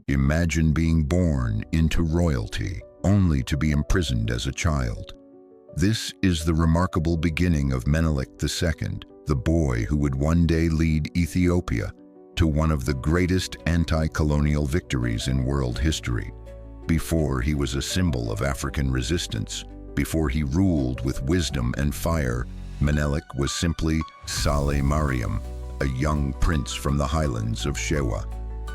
Imagine being born into royalty, only to be imprisoned as a child. This is the remarkable beginning of Menelik II, the boy who would one day lead Ethiopia to one of the greatest anti-colonial victories in world history. Before he was a symbol of African resistance, before he ruled with wisdom and fire, Menelik was simply Saleh Mariam, a young prince from the highlands of Shewa.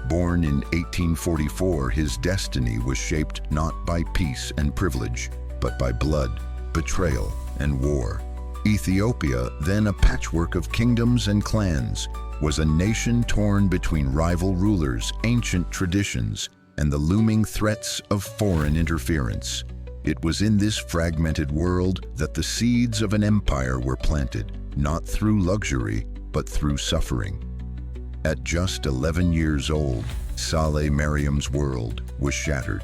Born in 1844, his destiny was shaped not by peace and privilege, but by blood, betrayal, and war. Ethiopia, then a patchwork of kingdoms and clans, was a nation torn between rival rulers, ancient traditions, and the looming threats of foreign interference. It was in this fragmented world that the seeds of an empire were planted, not through luxury, but through suffering. At just 11 years old, Saleh Mariam's world was shattered.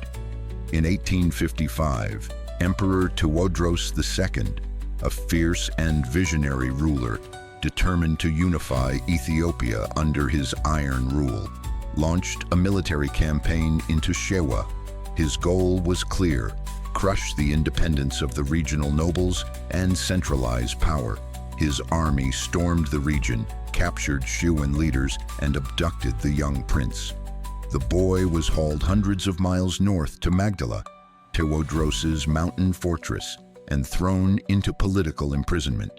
In 1855, Emperor Tewodros II, a fierce and visionary ruler, determined to unify Ethiopia under his iron rule, launched a military campaign into Shewa. His goal was clear: crush the independence of the regional nobles and centralize power. His army stormed the region, captured Shewan leaders, and abducted the young prince. The boy was hauled hundreds of miles north to Magdala, Tewodros's mountain fortress, and thrown into political imprisonment.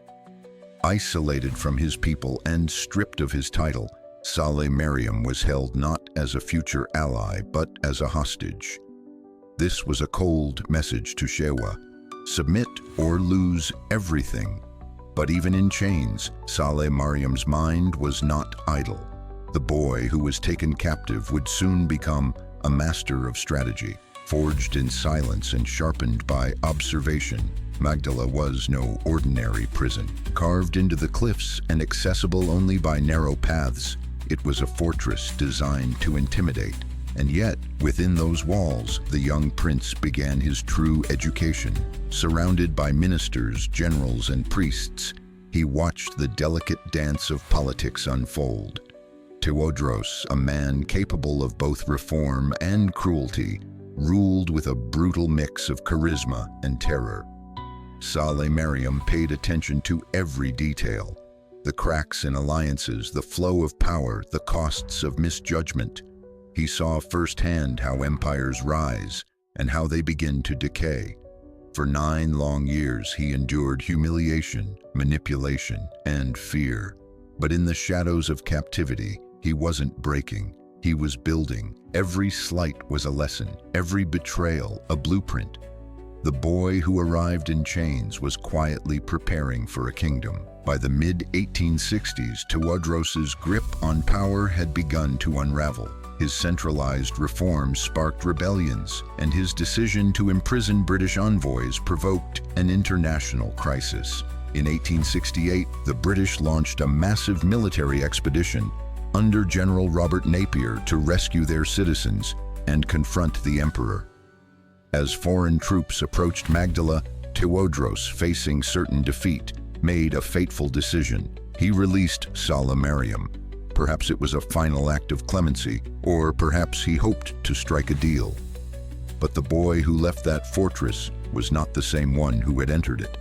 Isolated from his people and stripped of his title, Saleh Mariam was held not as a future ally, but as a hostage. This was a cold message to Shewa: submit or lose everything. But even in chains, Saleh Mariam's mind was not idle. The boy who was taken captive would soon become a master of strategy. Forged in silence and sharpened by observation, Magdala was no ordinary prison. Carved into the cliffs and accessible only by narrow paths, it was a fortress designed to intimidate. And yet, within those walls, the young prince began his true education. Surrounded by ministers, generals, and priests, he watched the delicate dance of politics unfold. Tewodros, a man capable of both reform and cruelty, ruled with a brutal mix of charisma and terror. Saleh Mariam paid attention to every detail: the cracks in alliances, the flow of power, the costs of misjudgment. He saw firsthand how empires rise and how they begin to decay. For 9 long years, he endured humiliation, manipulation, and fear. But in the shadows of captivity, he wasn't breaking. He was building. Every slight was a lesson, every betrayal a blueprint. The boy who arrived in chains was quietly preparing for a kingdom. By the mid-1860s, Tewodros's grip on power had begun to unravel. His centralized reforms sparked rebellions, and his decision to imprison British envoys provoked an international crisis. In 1868, the British launched a massive military expedition under General Robert Napier to rescue their citizens and confront the emperor. As foreign troops approached Magdala, Tewodros, facing certain defeat, made a fateful decision. He released Saleh Mariam. Perhaps it was a final act of clemency, or perhaps he hoped to strike a deal. But the boy who left that fortress was not the same one who had entered it.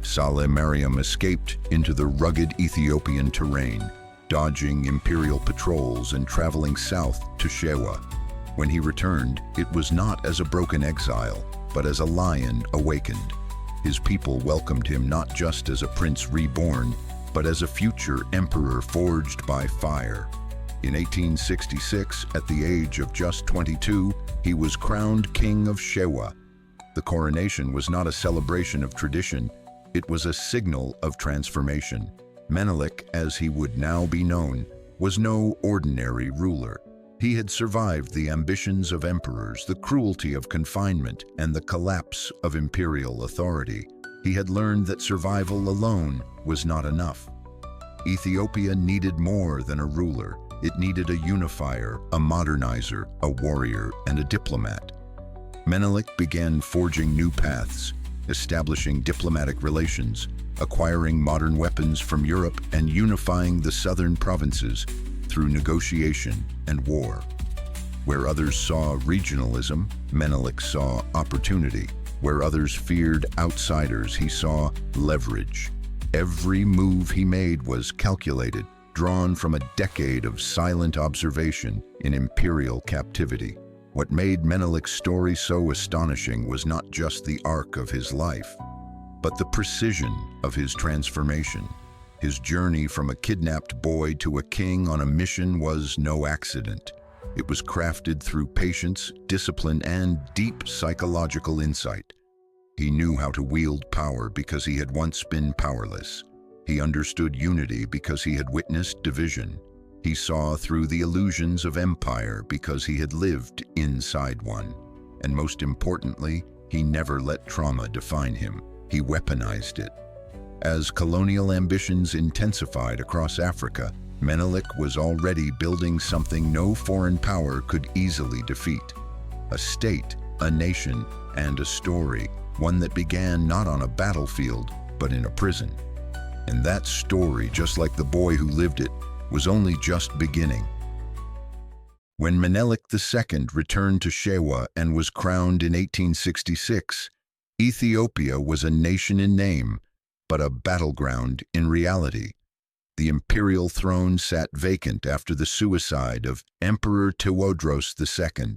Saleh Mariam escaped into the rugged Ethiopian terrain, dodging imperial patrols and traveling south to Shewa. When he returned, it was not as a broken exile, but as a lion awakened. His people welcomed him not just as a prince reborn, but as a future emperor forged by fire. In 1866, at the age of just 22, he was crowned king of Shewa. The coronation was not a celebration of tradition, it was a signal of transformation. Menelik, as he would now be known, was no ordinary ruler. He had survived the ambitions of emperors, the cruelty of confinement, and the collapse of imperial authority. He had learned that survival alone was not enough. Ethiopia needed more than a ruler. It needed a unifier, a modernizer, a warrior, and a diplomat. Menelik began forging new paths, establishing diplomatic relations, acquiring modern weapons from Europe, and unifying the southern provinces through negotiation and war. Where others saw regionalism, Menelik saw opportunity. Where others feared outsiders, he saw leverage. Every move he made was calculated, drawn from a decade of silent observation in imperial captivity. What made Menelik's story so astonishing was not just the arc of his life, but the precision of his transformation. His journey from a kidnapped boy to a king on a mission was no accident. It was crafted through patience, discipline, and deep psychological insight. He knew how to wield power because he had once been powerless. He understood unity because he had witnessed division. He saw through the illusions of empire because he had lived inside one. And most importantly, he never let trauma define him. He weaponized it. As colonial ambitions intensified across Africa, Menelik was already building something no foreign power could easily defeat. A state, a nation, and a story, one that began not on a battlefield, but in a prison. And that story, just like the boy who lived it, was only just beginning. When Menelik II returned to Shewa and was crowned in 1866, Ethiopia was a nation in name, but a battleground in reality. The imperial throne sat vacant after the suicide of Emperor Tewodros II,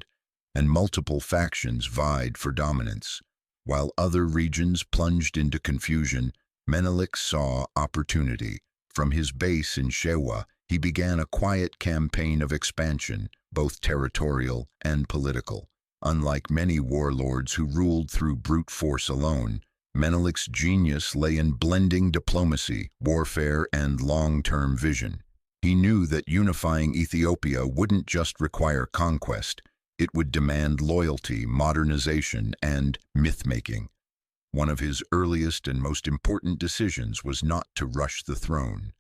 and multiple factions vied for dominance. While other regions plunged into confusion, Menelik saw opportunity. From his base in Shewa, he began a quiet campaign of expansion, both territorial and political. Unlike many warlords who ruled through brute force alone, Menelik's genius lay in blending diplomacy, warfare, and long-term vision. He knew that unifying Ethiopia wouldn't just require conquest, it would demand loyalty, modernization, and myth-making. One of his earliest and most important decisions was not to rush the throne.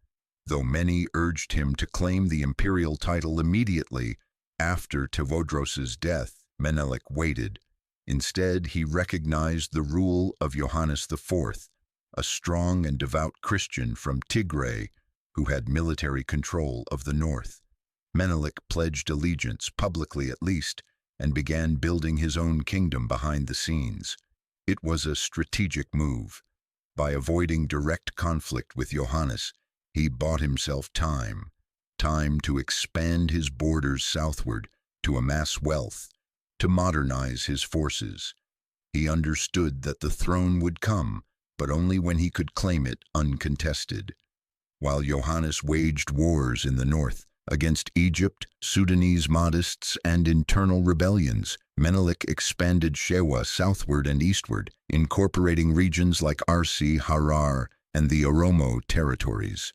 Though many urged him to claim the imperial title immediately after Tewodros's death, Menelik waited. Instead, he recognized the rule of Johannes IV, a strong and devout Christian from Tigray who had military control of the north. Menelik pledged allegiance, publicly at least, and began building his own kingdom behind the scenes. It was a strategic move. By avoiding direct conflict with Johannes, he bought himself time to expand his borders southward, to amass wealth, to modernize his forces. He understood that the throne would come, but only when he could claim it uncontested. While Johannes waged wars in the north against Egypt, Sudanese Mahdists, and internal rebellions, Menelik expanded Shewa southward and eastward, incorporating regions like Arsi, Harar, and the Oromo territories.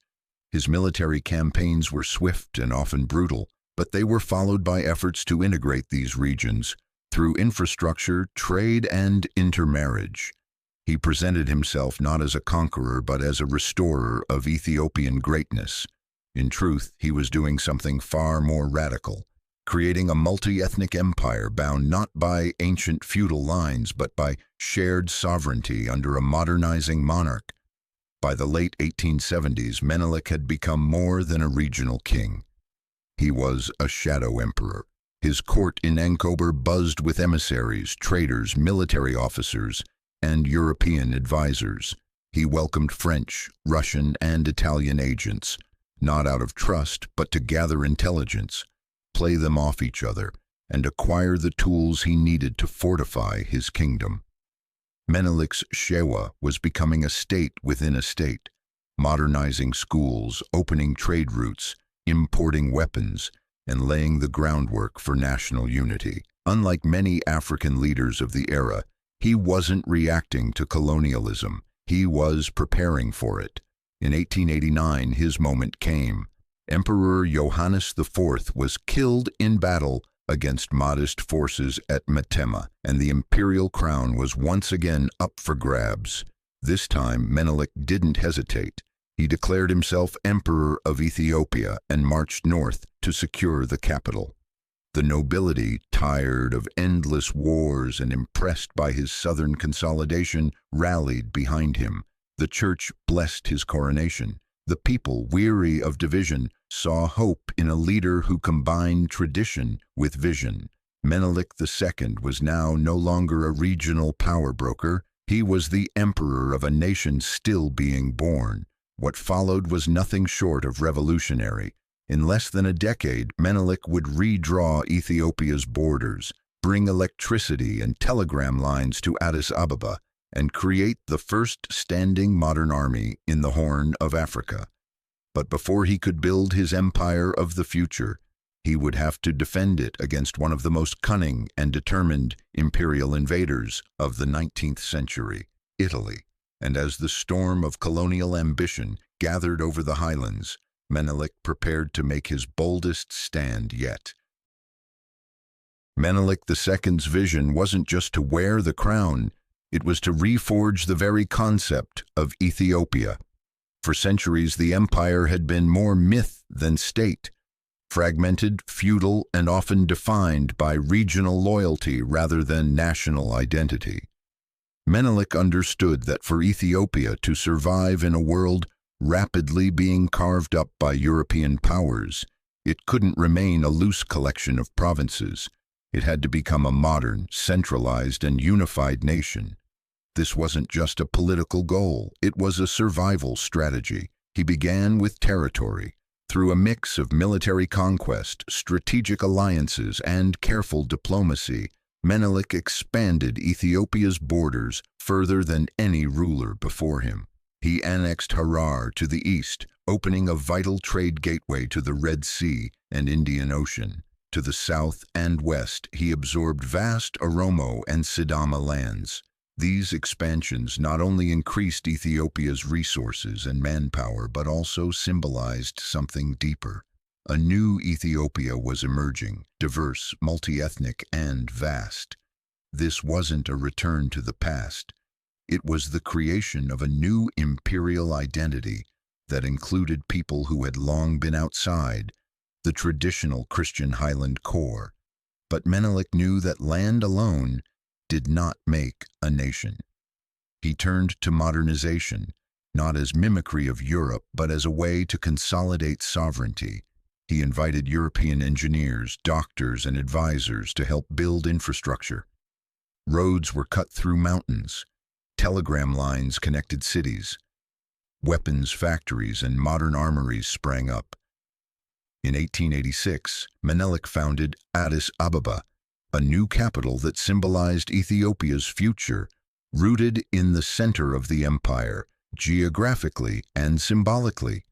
His military campaigns were swift and often brutal, but they were followed by efforts to integrate these regions through infrastructure, trade, and intermarriage. He presented himself not as a conqueror, but as a restorer of Ethiopian greatness. In truth, he was doing something far more radical, creating a multi-ethnic empire bound not by ancient feudal lines, but by shared sovereignty under a modernizing monarch. By the late 1870s, Menelik had become more than a regional king. He was a shadow emperor. His court in Ankober buzzed with emissaries, traders, military officers, and European advisors. He welcomed French, Russian, and Italian agents, not out of trust, but to gather intelligence, play them off each other, and acquire the tools he needed to fortify his kingdom. Menelik's Shewa was becoming a state within a state, modernizing schools, opening trade routes, importing weapons, and laying the groundwork for national unity. Unlike many African leaders of the era, he wasn't reacting to colonialism, he was preparing for it. In 1889, his moment came. Emperor Johannes IV was killed in battle against Mahdist forces at Metema, and the imperial crown was once again up for grabs. This time, Menelik didn't hesitate. He declared himself Emperor of Ethiopia and marched north to secure the capital. The nobility, tired of endless wars and impressed by his southern consolidation, rallied behind him. The church blessed his coronation. The people, weary of division, saw hope in a leader who combined tradition with vision. Menelik II was now no longer a regional power broker. He was the emperor of a nation still being born. What followed was nothing short of revolutionary. In less than a decade, Menelik would redraw Ethiopia's borders, bring electricity and telegram lines to Addis Ababa, and create the first standing modern army in the Horn of Africa. But before he could build his empire of the future, he would have to defend it against one of the most cunning and determined imperial invaders of the 19th century, Italy. And as the storm of colonial ambition gathered over the highlands, Menelik prepared to make his boldest stand yet. Menelik II's vision wasn't just to wear the crown, it was to reforge the very concept of Ethiopia. For centuries, the empire had been more myth than state, fragmented, feudal, and often defined by regional loyalty rather than national identity. Menelik understood that for Ethiopia to survive in a world rapidly being carved up by European powers, it couldn't remain a loose collection of provinces. It had to become a modern, centralized, and unified nation. This wasn't just a political goal, it was a survival strategy. He began with territory. Through a mix of military conquest, strategic alliances, and careful diplomacy, Menelik expanded Ethiopia's borders further than any ruler before him. He annexed Harar to the east, opening a vital trade gateway to the Red Sea and Indian Ocean. To the south and west, he absorbed vast Oromo and Sidama lands. These expansions not only increased Ethiopia's resources and manpower, but also symbolized something deeper. A new Ethiopia was emerging, diverse, multi-ethnic, and vast. This wasn't a return to the past. It was the creation of a new imperial identity that included people who had long been outside the traditional Christian highland core. But Menelik knew that land alone did not make a nation. He turned to modernization, not as mimicry of Europe, but as a way to consolidate sovereignty. He invited European engineers, doctors, and advisors to help build infrastructure. Roads were cut through mountains. Telegram lines connected cities. Weapons factories and modern armories sprang up. In 1886, Menelik founded Addis Ababa, a new capital that symbolized Ethiopia's future, rooted in the center of the empire, geographically and symbolically.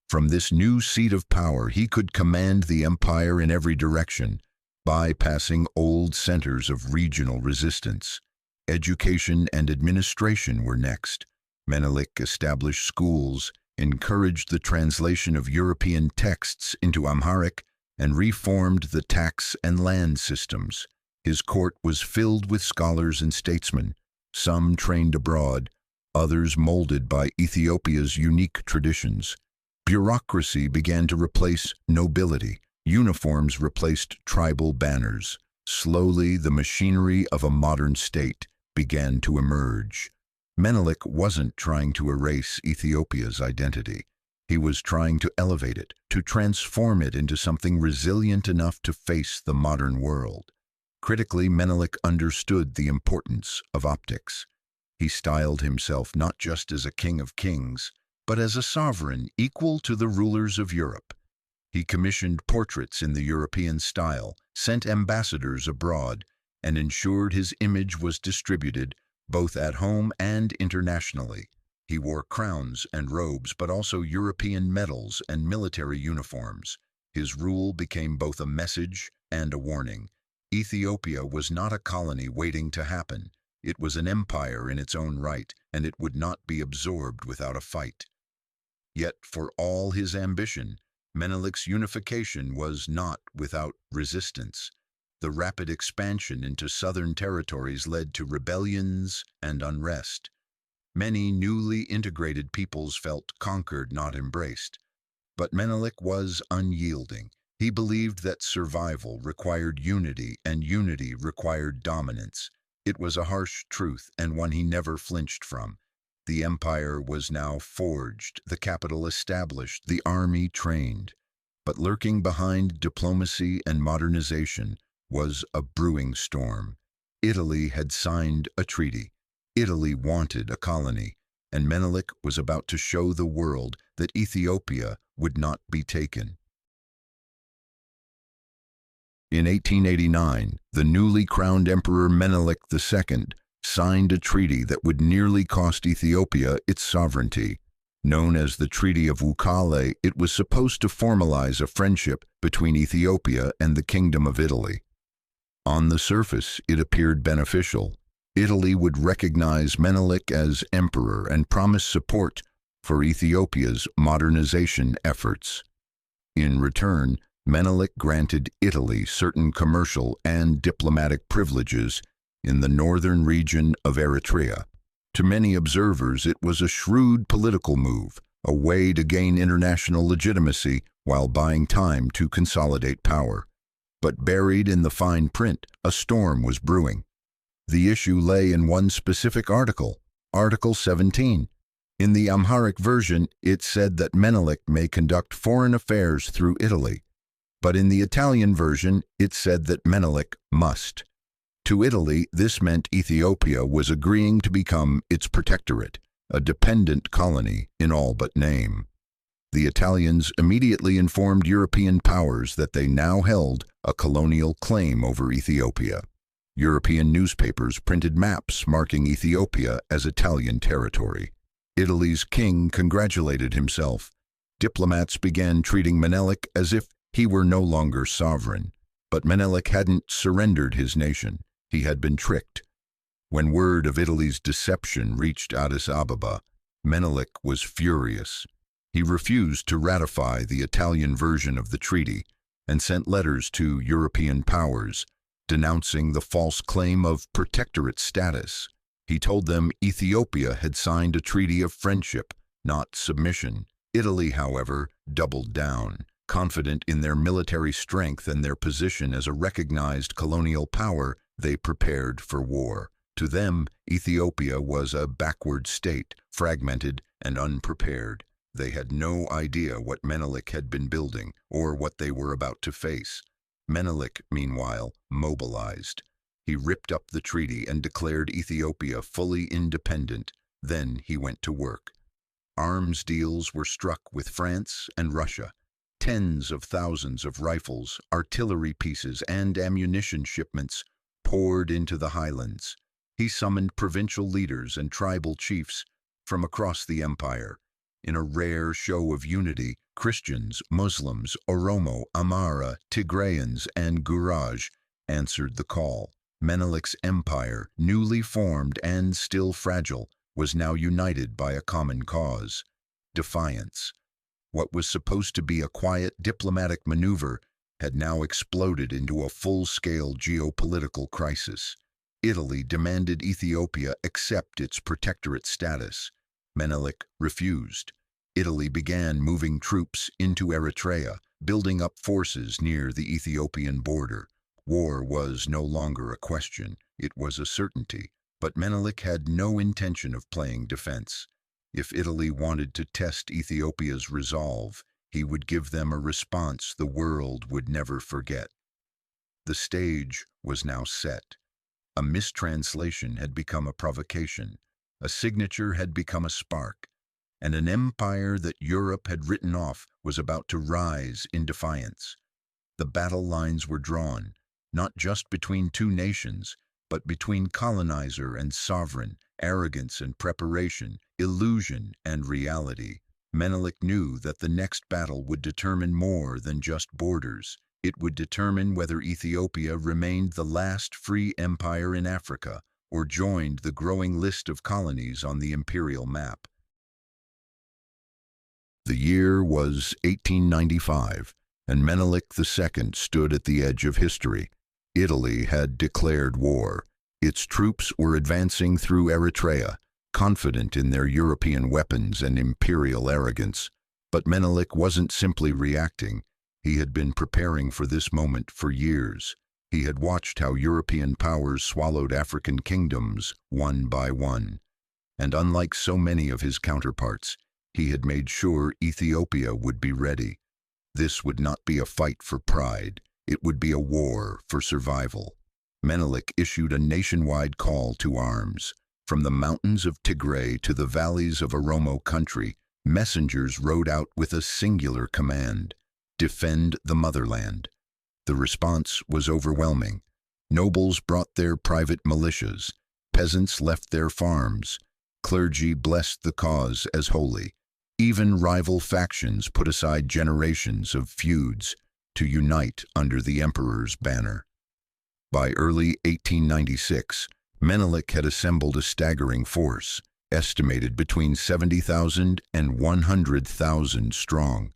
From this new seat of power, he could command the empire in every direction, bypassing old centers of regional resistance. Education and administration were next. Menelik established schools, encouraged the translation of European texts into Amharic, and reformed the tax and land systems. His court was filled with scholars and statesmen, some trained abroad, others molded by Ethiopia's unique traditions. Bureaucracy began to replace nobility. Uniforms replaced tribal banners. Slowly, the machinery of a modern state began to emerge. Menelik wasn't trying to erase Ethiopia's identity. He was trying to elevate it, to transform it into something resilient enough to face the modern world. Critically, Menelik understood the importance of optics. He styled himself not just as a king of kings, but as a sovereign equal to the rulers of Europe. He commissioned portraits in the European style, sent ambassadors abroad, and ensured his image was distributed both at home and internationally. He wore crowns and robes, but also European medals and military uniforms. His rule became both a message and a warning. Ethiopia was not a colony waiting to happen. It was an empire in its own right, and it would not be absorbed without a fight. Yet, for all his ambition, Menelik's unification was not without resistance. The rapid expansion into southern territories led to rebellions and unrest. Many newly integrated peoples felt conquered, not embraced. But Menelik was unyielding. He believed that survival required unity, and unity required dominance. It was a harsh truth, and one he never flinched from. The empire was now forged, the capital established, the army trained. But lurking behind diplomacy and modernization was a brewing storm. Italy had signed a treaty. Italy wanted a colony, and Menelik was about to show the world that Ethiopia would not be taken. In 1889, the newly crowned Emperor Menelik II signed a treaty that would nearly cost Ethiopia its sovereignty. Known as the Treaty of Wuchale, it was supposed to formalize a friendship between Ethiopia and the Kingdom of Italy. On the surface, it appeared beneficial. Italy would recognize Menelik as emperor and promise support for Ethiopia's modernization efforts. In return, Menelik granted Italy certain commercial and diplomatic privileges in the northern region of Eritrea. To many observers, it was a shrewd political move, a way to gain international legitimacy while buying time to consolidate power. But buried in the fine print, a storm was brewing. The issue lay in one specific article, Article 17. In the Amharic version, it said that Menelik may conduct foreign affairs through Italy. But in the Italian version, it said that Menelik must. To Italy, this meant Ethiopia was agreeing to become its protectorate, a dependent colony in all but name. The Italians immediately informed European powers that they now held a colonial claim over Ethiopia. European newspapers printed maps marking Ethiopia as Italian territory. Italy's king congratulated himself. Diplomats began treating Menelik as if he were no longer sovereign. But Menelik hadn't surrendered his nation. He had been tricked. When word of Italy's deception reached Addis Ababa, Menelik was furious. He refused to ratify the Italian version of the treaty and sent letters to European powers, denouncing the false claim of protectorate status. He told them Ethiopia had signed a treaty of friendship, not submission. Italy, however, doubled down. Confident in their military strength and their position as a recognized colonial power, they prepared for war. To them, Ethiopia was a backward state, fragmented and unprepared. They had no idea what Menelik had been building or what they were about to face. Menelik, meanwhile, mobilized. He ripped up the treaty and declared Ethiopia fully independent. Then he went to work. Arms deals were struck with France and Russia. Tens of thousands of rifles, artillery pieces, and ammunition shipments poured into the highlands. He summoned provincial leaders and tribal chiefs from across the empire. In a rare show of unity, Christians, Muslims, Oromo, Amhara, Tigrayans, and Guraj answered the call. Menelik's empire, newly formed and still fragile, was now united by a common cause: defiance. What was supposed to be a quiet diplomatic maneuver had now exploded into a full-scale geopolitical crisis. Italy demanded Ethiopia accept its protectorate status. Menelik refused. Italy began moving troops into Eritrea, building up forces near the Ethiopian border. War was no longer a question, it was a certainty. But Menelik had no intention of playing defense. If Italy wanted to test Ethiopia's resolve, he would give them a response the world would never forget. The stage was now set. A mistranslation had become a provocation, a signature had become a spark, and an empire that Europe had written off was about to rise in defiance. The battle lines were drawn, not just between two nations, but between colonizer and sovereign, arrogance and preparation, illusion and reality. Menelik knew that the next battle would determine more than just borders. It would determine whether Ethiopia remained the last free empire in Africa or joined the growing list of colonies on the imperial map. The year was 1895, and Menelik II stood at the edge of history. Italy had declared war. Its troops were advancing through Eritrea, confident in their European weapons and imperial arrogance. But Menelik wasn't simply reacting. He had been preparing for this moment for years. He had watched how European powers swallowed African kingdoms one by one. And unlike so many of his counterparts, he had made sure Ethiopia would be ready. This would not be a fight for pride, it would be a war for survival. Menelik issued a nationwide call to arms. From the mountains of Tigray to the valleys of Oromo country, messengers rode out with a singular command: defend the motherland. The response was overwhelming. Nobles brought their private militias, peasants left their farms, clergy blessed the cause as holy. Even rival factions put aside generations of feuds to unite under the emperor's banner. By early 1896, Menelik had assembled a staggering force, estimated between 70,000 and 100,000 strong.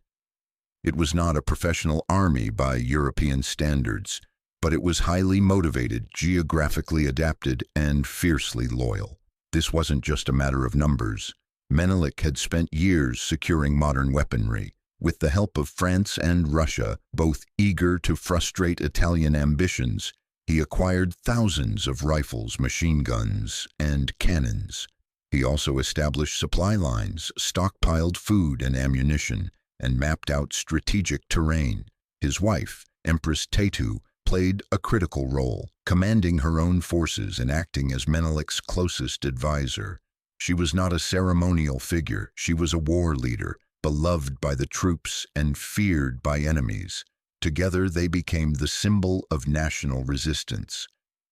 It was not a professional army by European standards, but it was highly motivated, geographically adapted, and fiercely loyal. This wasn't just a matter of numbers. Menelik had spent years securing modern weaponry. With the help of France and Russia, both eager to frustrate Italian ambitions, he acquired thousands of rifles, machine guns, and cannons. He also established supply lines, stockpiled food and ammunition, and mapped out strategic terrain. His wife, Empress Tetu, played a critical role, commanding her own forces and acting as Menelik's closest advisor. She was not a ceremonial figure, she was a war leader, beloved by the troops and feared by enemies. Together they became the symbol of national resistance.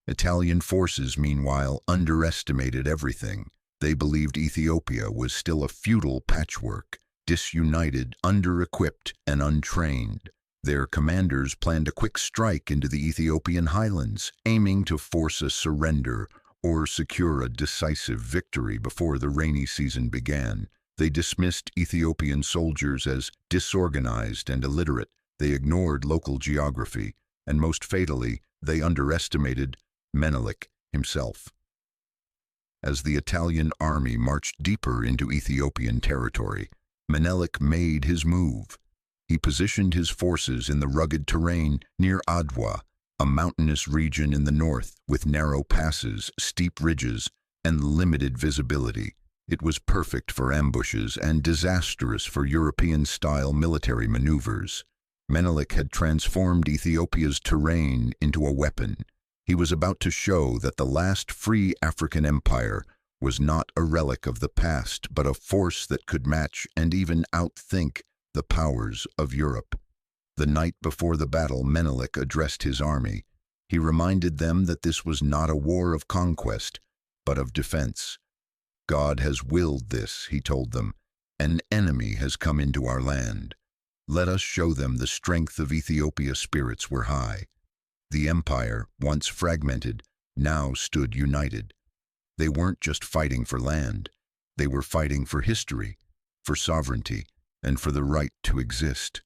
Italian forces, meanwhile, underestimated everything. They believed Ethiopia was still a feudal patchwork, disunited, under-equipped, and untrained. Their commanders planned a quick strike into the Ethiopian highlands, aiming to force a surrender or secure a decisive victory before the rainy season began. They dismissed Ethiopian soldiers as disorganized and illiterate. They ignored local geography, and most fatally, they underestimated Menelik himself. As the Italian army marched deeper into Ethiopian territory, Menelik made his move. He positioned his forces in the rugged terrain near Adwa, a mountainous region in the north with narrow passes, steep ridges, and limited visibility. It was perfect for ambushes and disastrous for European-style military maneuvers. Menelik had transformed Ethiopia's terrain into a weapon. He was about to show that the last free African empire was not a relic of the past, but a force that could match and even outthink the powers of Europe. The night before the battle, Menelik addressed his army. He reminded them that this was not a war of conquest, but of defense. God has willed this, he told them. An enemy has come into our land. Let us show them the strength of Ethiopia's spirits were high. The empire, once fragmented, now stood united. They weren't just fighting for land. They were fighting for history, for sovereignty, and for the right to exist.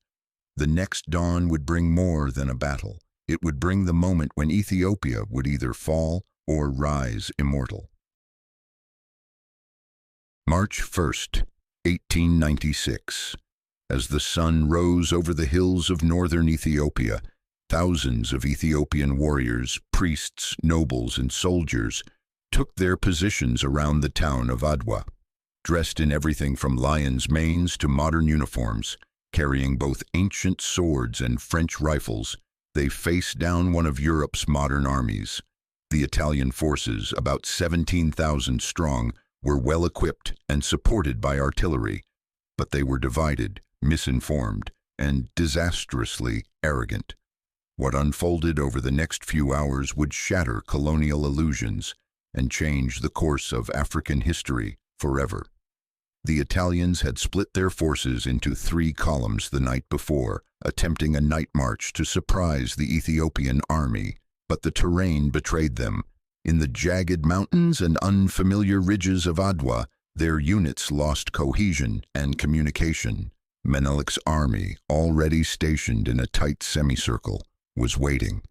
The next dawn would bring more than a battle. It would bring the moment when Ethiopia would either fall or rise immortal. March 1st, 1896. As the sun rose over the hills of northern Ethiopia, thousands of Ethiopian warriors, priests, nobles, and soldiers took their positions around the town of Adwa. Dressed in everything from lions' manes to modern uniforms, carrying both ancient swords and French rifles, they faced down one of Europe's modern armies. The Italian forces, about 17,000 strong, were well equipped and supported by artillery, but they were divided, misinformed, and disastrously arrogant. What unfolded over the next few hours would shatter colonial illusions and change the course of African history forever. The Italians had split their forces into 3 columns the night before, attempting a night march to surprise the Ethiopian army, but the terrain betrayed them. In the jagged mountains and unfamiliar ridges of Adwa, their units lost cohesion and communication. Menelik's army, already stationed in a tight semicircle, was waiting.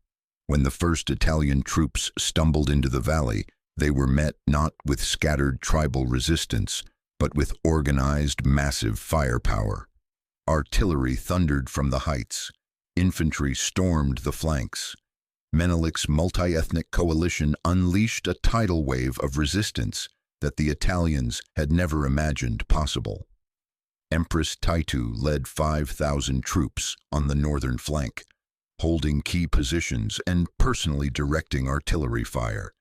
When the first Italian troops stumbled into the valley, they were met not with scattered tribal resistance, but with organized, massive firepower. Artillery thundered from the heights. Infantry stormed the flanks. Menelik's multi-ethnic coalition unleashed a tidal wave of resistance that the Italians had never imagined possible. Empress Taitu led 5,000 troops on the northern flank, holding key positions and personally directing artillery fire.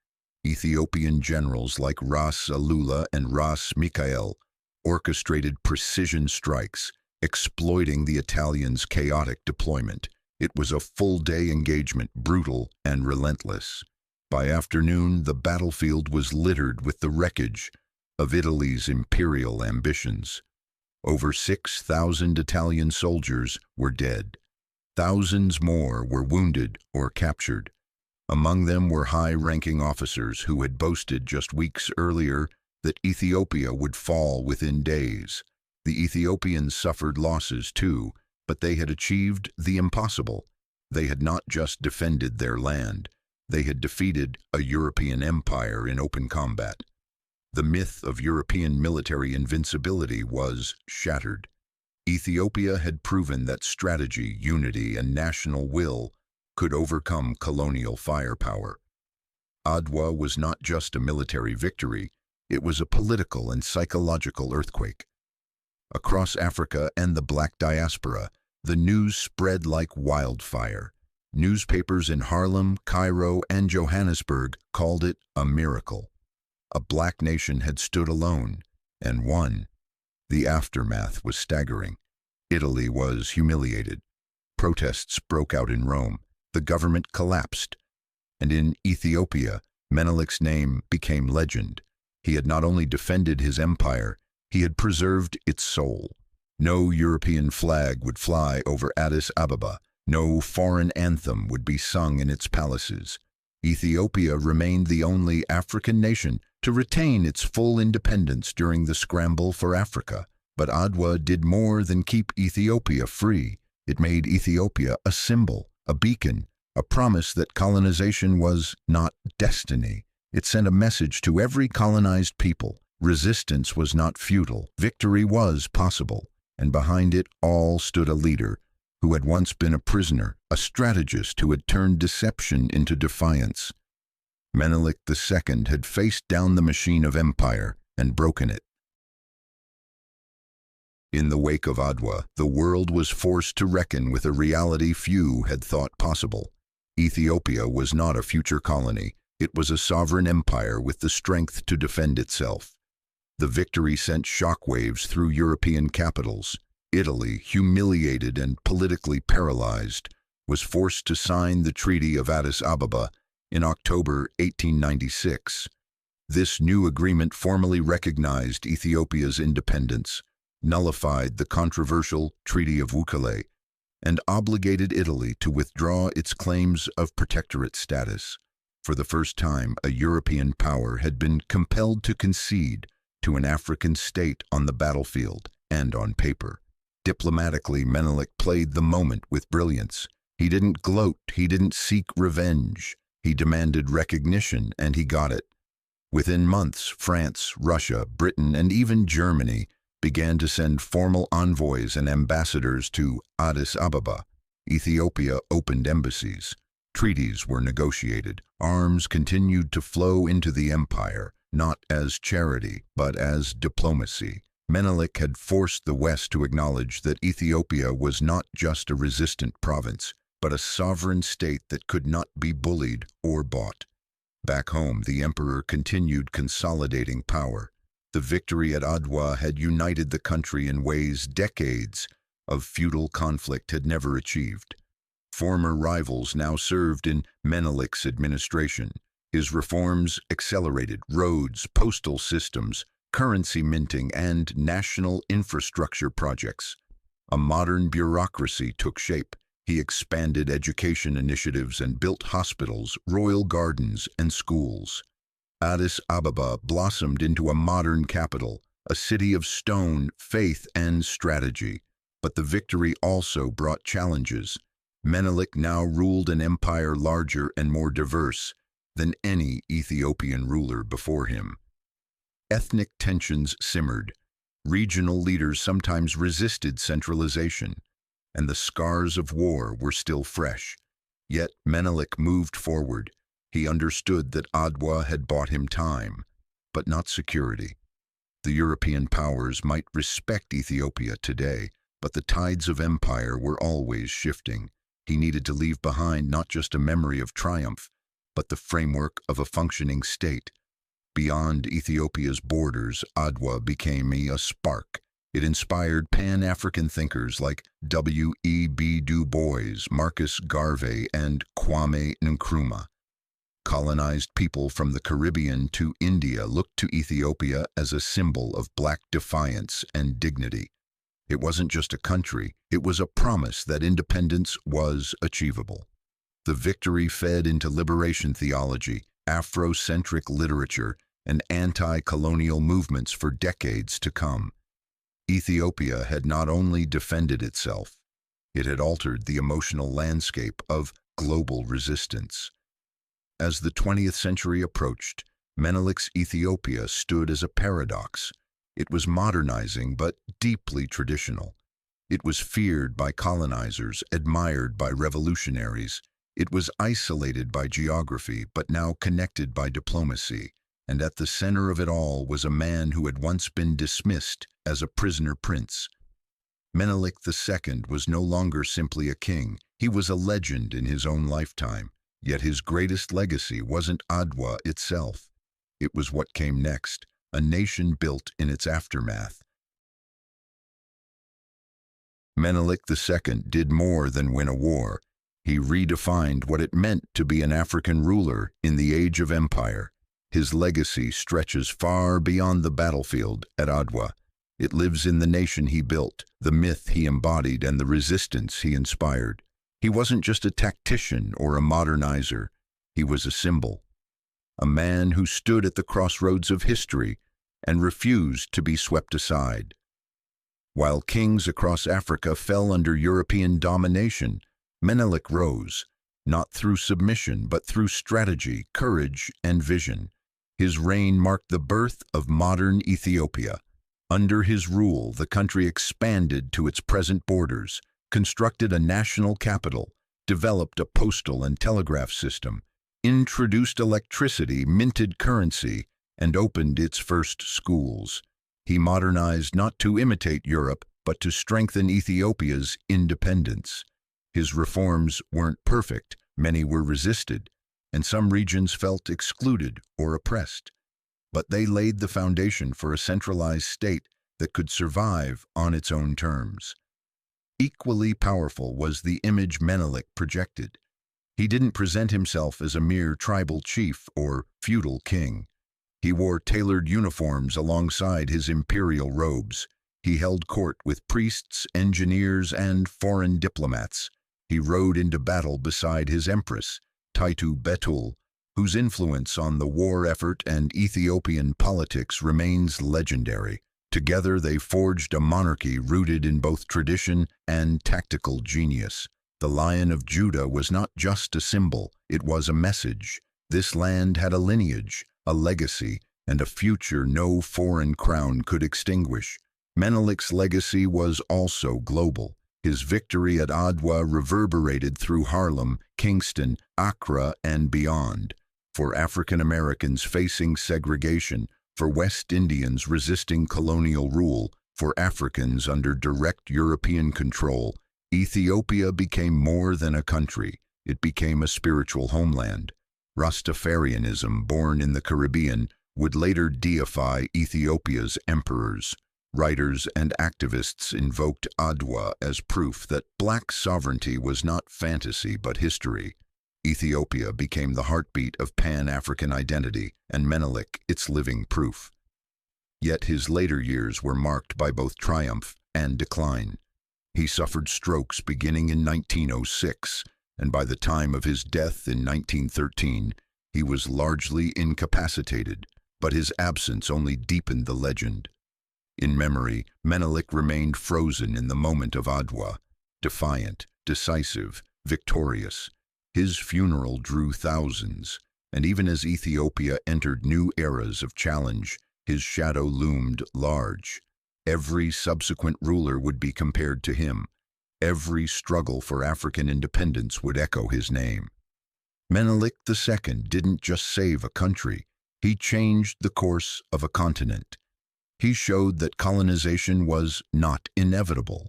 Ethiopian generals like Ras Alula and Ras Mikael orchestrated precision strikes, exploiting the Italians' chaotic deployment. It was a full-day engagement, brutal and relentless. By afternoon, the battlefield was littered with the wreckage of Italy's imperial ambitions. Over 6,000 Italian soldiers were dead. Thousands more were wounded or captured. Among them were high-ranking officers who had boasted just weeks earlier that Ethiopia would fall within days. The Ethiopians suffered losses too, but they had achieved the impossible. They had not just defended their land, they had defeated a European empire in open combat. The myth of European military invincibility was shattered. Ethiopia had proven that strategy, unity, and national will could overcome colonial firepower. Adwa was not just a military victory, it was a political and psychological earthquake. Across Africa and the Black diaspora, the news spread like wildfire. Newspapers in Harlem, Cairo, and Johannesburg called it a miracle. A black nation had stood alone and won. The aftermath was staggering. Italy was humiliated. Protests broke out in Rome. The government collapsed. And in Ethiopia, Menelik's name became legend. He had not only defended his empire, he had preserved its soul. No European flag would fly over Addis Ababa. No foreign anthem would be sung in its palaces. Ethiopia remained the only African nation to retain its full independence during the scramble for Africa. But Adwa did more than keep Ethiopia free. It made Ethiopia a symbol, a beacon, a promise that colonization was not destiny. It sent a message to every colonized people. Resistance was not futile. Victory was possible. And behind it all stood a leader who had once been a prisoner, a strategist who had turned deception into defiance. Menelik II had faced down the machine of empire and broken it. In the wake of Adwa, the world was forced to reckon with a reality few had thought possible. Ethiopia was not a future colony. It was a sovereign empire with the strength to defend itself. The victory sent shockwaves through European capitals. Italy, humiliated and politically paralyzed, was forced to sign the Treaty of Addis Ababa in October 1896. This new agreement formally recognized Ethiopia's independence, nullified the controversial Treaty of Wuchale, and obligated Italy to withdraw its claims of protectorate status. For the first time, a European power had been compelled to concede to an African state on the battlefield and on paper. Diplomatically, Menelik played the moment with brilliance. He didn't gloat, he didn't seek revenge. He demanded recognition, and he got it. Within months, France, Russia, Britain, and even Germany began to send formal envoys and ambassadors to Addis Ababa. Ethiopia opened embassies. Treaties were negotiated. Arms continued to flow into the empire, not as charity, but as diplomacy. Menelik had forced the West to acknowledge that Ethiopia was not just a resistant province, but a sovereign state that could not be bullied or bought. Back home, the emperor continued consolidating power. The victory at Adwa had united the country in ways decades of feudal conflict had never achieved. Former rivals now served in Menelik's administration. His reforms accelerated roads, postal systems, currency minting, and national infrastructure projects. A modern bureaucracy took shape. He expanded education initiatives and built hospitals, royal gardens, and schools. Addis Ababa blossomed into a modern capital, a city of stone, faith, and strategy. But the victory also brought challenges. Menelik now ruled an empire larger and more diverse than any Ethiopian ruler before him. Ethnic tensions simmered. Regional leaders sometimes resisted centralization, and the scars of war were still fresh. Yet Menelik moved forward. He understood that Adwa had bought him time, but not security. The European powers might respect Ethiopia today, but the tides of empire were always shifting. He needed to leave behind not just a memory of triumph, but the framework of a functioning state. Beyond Ethiopia's borders, Adwa became a spark. It inspired Pan-African thinkers like W.E.B. Du Bois, Marcus Garvey, and Kwame Nkrumah. Colonized people from the Caribbean to India looked to Ethiopia as a symbol of black defiance and dignity. It wasn't just a country, it was a promise that independence was achievable. The victory fed into liberation theology, Afrocentric literature, and anti-colonial movements for decades to come. Ethiopia had not only defended itself, it had altered the emotional landscape of global resistance. As the 20th century approached, Menelik's Ethiopia stood as a paradox. It was modernizing but deeply traditional. It was feared by colonizers, admired by revolutionaries. It was isolated by geography but now connected by diplomacy. And at the center of it all was a man who had once been dismissed as a prisoner prince. Menelik II was no longer simply a king. He was a legend in his own lifetime. Yet his greatest legacy wasn't Adwa itself. It was what came next, a nation built in its aftermath. Menelik II did more than win a war. He redefined what it meant to be an African ruler in the age of empire. His legacy stretches far beyond the battlefield at Adwa. It lives in the nation he built, the myth he embodied, and the resistance he inspired. He wasn't just a tactician or a modernizer. He was a symbol. A man who stood at the crossroads of history and refused to be swept aside. While kings across Africa fell under European domination, Menelik rose, not through submission but through strategy, courage, and vision. His reign marked the birth of modern Ethiopia. Under his rule, the country expanded to its present borders, constructed a national capital, developed a postal and telegraph system, introduced electricity, minted currency, and opened its first schools. He modernized not to imitate Europe, but to strengthen Ethiopia's independence. His reforms weren't perfect, many were resisted, and some regions felt excluded or oppressed. But they laid the foundation for a centralized state that could survive on its own terms. Equally powerful was the image Menelik projected. He didn't present himself as a mere tribal chief or feudal king. He wore tailored uniforms alongside his imperial robes. He held court with priests, engineers, and foreign diplomats. He rode into battle beside his empress, Taitu Betul, whose influence on the war effort and Ethiopian politics remains legendary. Together they forged a monarchy rooted in both tradition and tactical genius. The Lion of Judah was not just a symbol, it was a message. This land had a lineage, a legacy, and a future no foreign crown could extinguish. Menelik's legacy was also global. His victory at Adwa reverberated through Harlem, Kingston, Accra, and beyond. For African Americans facing segregation, for West Indians resisting colonial rule, for Africans under direct European control, Ethiopia became more than a country. It became a spiritual homeland. Rastafarianism, born in the Caribbean, would later deify Ethiopia's emperors. Writers and activists invoked Adwa as proof that black sovereignty was not fantasy but history. Ethiopia became the heartbeat of Pan-African identity, and Menelik its living proof. Yet his later years were marked by both triumph and decline. He suffered strokes beginning in 1906, and by the time of his death in 1913, he was largely incapacitated, but his absence only deepened the legend. In memory, Menelik remained frozen in the moment of Adwa, defiant, decisive, victorious. His funeral drew thousands, and even as Ethiopia entered new eras of challenge, his shadow loomed large. Every subsequent ruler would be compared to him. Every struggle for African independence would echo his name. Menelik II didn't just save a country, he changed the course of a continent. He showed that colonization was not inevitable,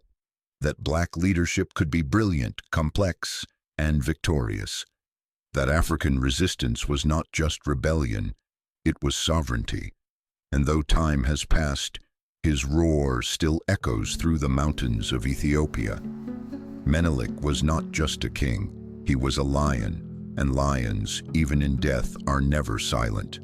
that black leadership could be brilliant, complex, and victorious, that African resistance was not just rebellion, it was sovereignty. And though time has passed, his roar still echoes through the mountains of Ethiopia. Menelik was not just a king, he was a lion, and lions, even in death, are never silent.